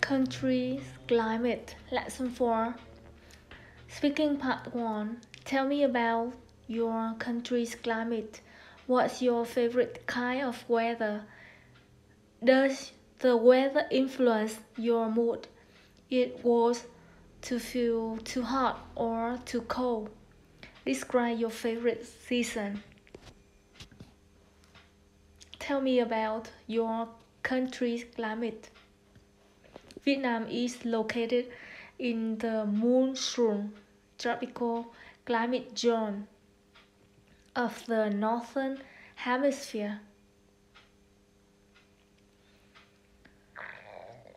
Country climate lesson 4. Speaking part 1. Tell me about your country's climate. What's your favorite kind of weather? Does the weather influence your mood? It was to feel too hot or too cold. Describe your favorite season. Tell me about your country's climate. Vietnam is located in the monsoon tropical climate zone of the Northern Hemisphere,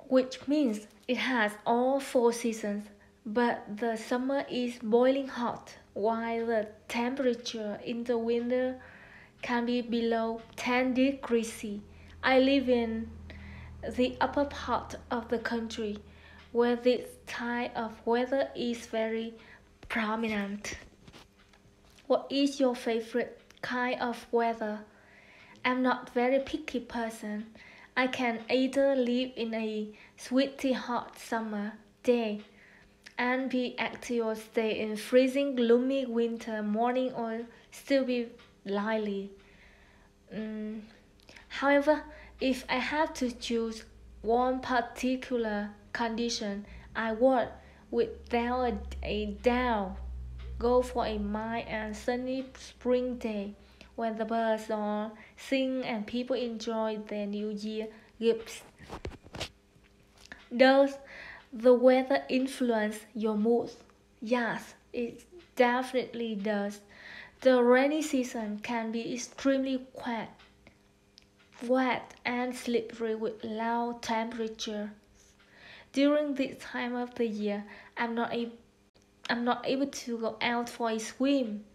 which means it has all 4 seasons, but the summer is boiling hot, while the temperature in the winter can be below 10 degrees C. I live in the upper part of the country, where this type of weather is very prominent. What is your favorite kind of weather? I'm not very picky person. I can either live in a sweaty hot summer day and be active or stay in freezing gloomy winter morning or still be lively. However, if I have to choose one particular condition, I would, without a doubt, go for a mild and sunny spring day when the birds all sing and people enjoy their New Year gifts. Does the weather influence your mood? Yes, it definitely does. The rainy season can be extremely wet and slippery with low temperatures. During this time of the year, I'm not able to go out for a swim,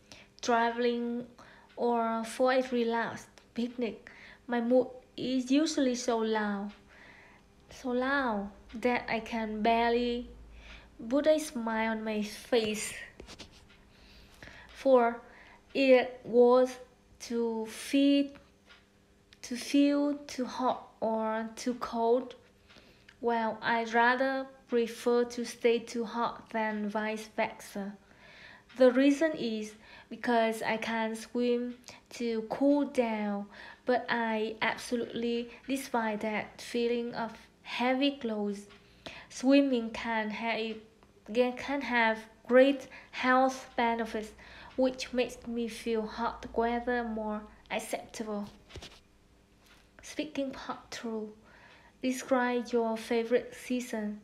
traveling, or for a relaxed picnic. My mood is usually so loud that I can barely put a smile on my face. For it was to feel too hot or too cold. Well, I'd rather prefer to stay too hot than vice versa. The reason is because I can swim to cool down, but I absolutely despise that feeling of heavy clothes. Swimming can have great health benefits, which makes me feel hot weather more acceptable. Speaking part 2. Describe your favorite season.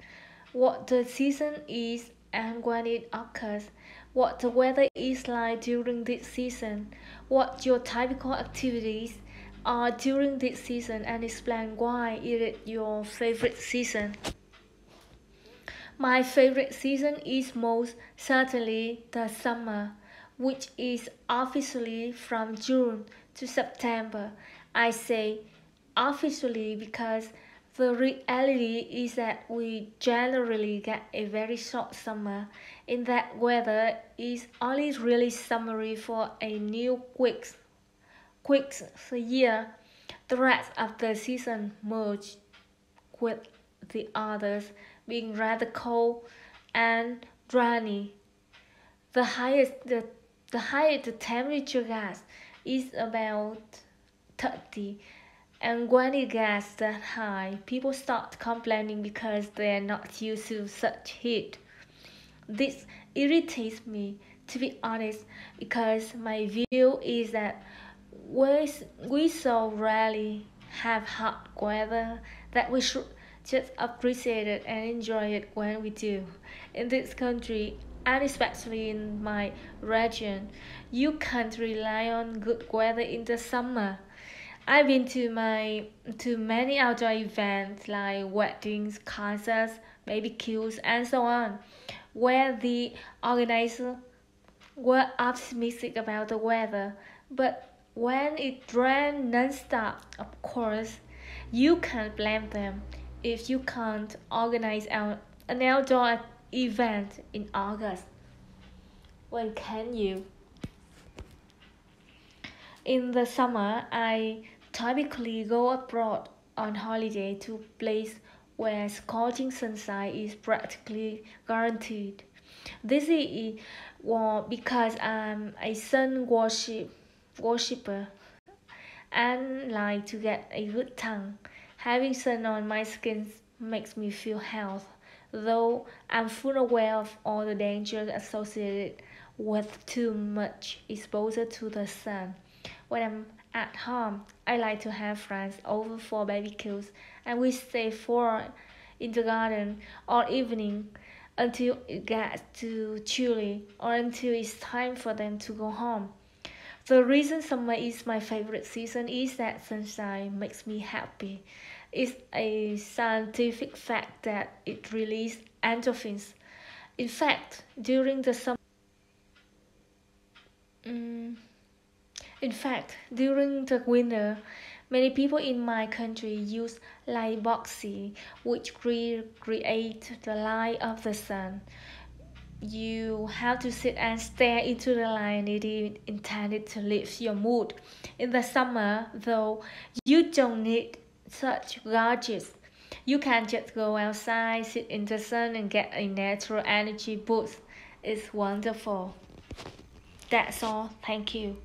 What the season is and when it occurs. What the weather is like during this season. What your typical activities are during this season and explain why it is your favorite season. My favorite season is most certainly the summer, which is officially from June to September. I say officially because the reality is that we generally get a very short summer. In that weather is only really summery for a weeks a year. The rest of the season merge with the others, being rather cold and rainy. The highest the temperature gets is about 30, and when it gets that high, people start complaining because they are not used to such heat. This irritates me, to be honest, because my view is that we so rarely have hot weather that we should just appreciate it and enjoy it when we do. In this country, and especially in my region, you can't rely on good weather in the summer. I've been to many outdoor events like weddings, concerts, barbecues, and so on, where the organizers were optimistic about the weather, but when it rained non-stop, of course, you can't blame them if you can't organize an outdoor event in August. When can you? In the summer, I typically go abroad on holiday to places where scorching sunshine is practically guaranteed. This is because I'm a worshipper and like to get a good tan. Having sun on my skin makes me feel healthy, though I'm fully aware of all the dangers associated with too much exposure to the sun. When I'm at home, I like to have friends over for barbecues, and we stay for in the garden all evening until it gets too chilly or until it's time for them to go home. The reason summer is my favorite season is that sunshine makes me happy. It's a scientific fact that it releases endorphins. In fact, during the summer, mm, in fact, during the winter, many people in my country use light boxy, which create the light of the sun. You have to sit and stare into the light. It is intended to lift your mood. In the summer, though, you don't need such gadgets. You can just go outside, sit in the sun, and get a natural energy boost. It's wonderful. That's all. Thank you.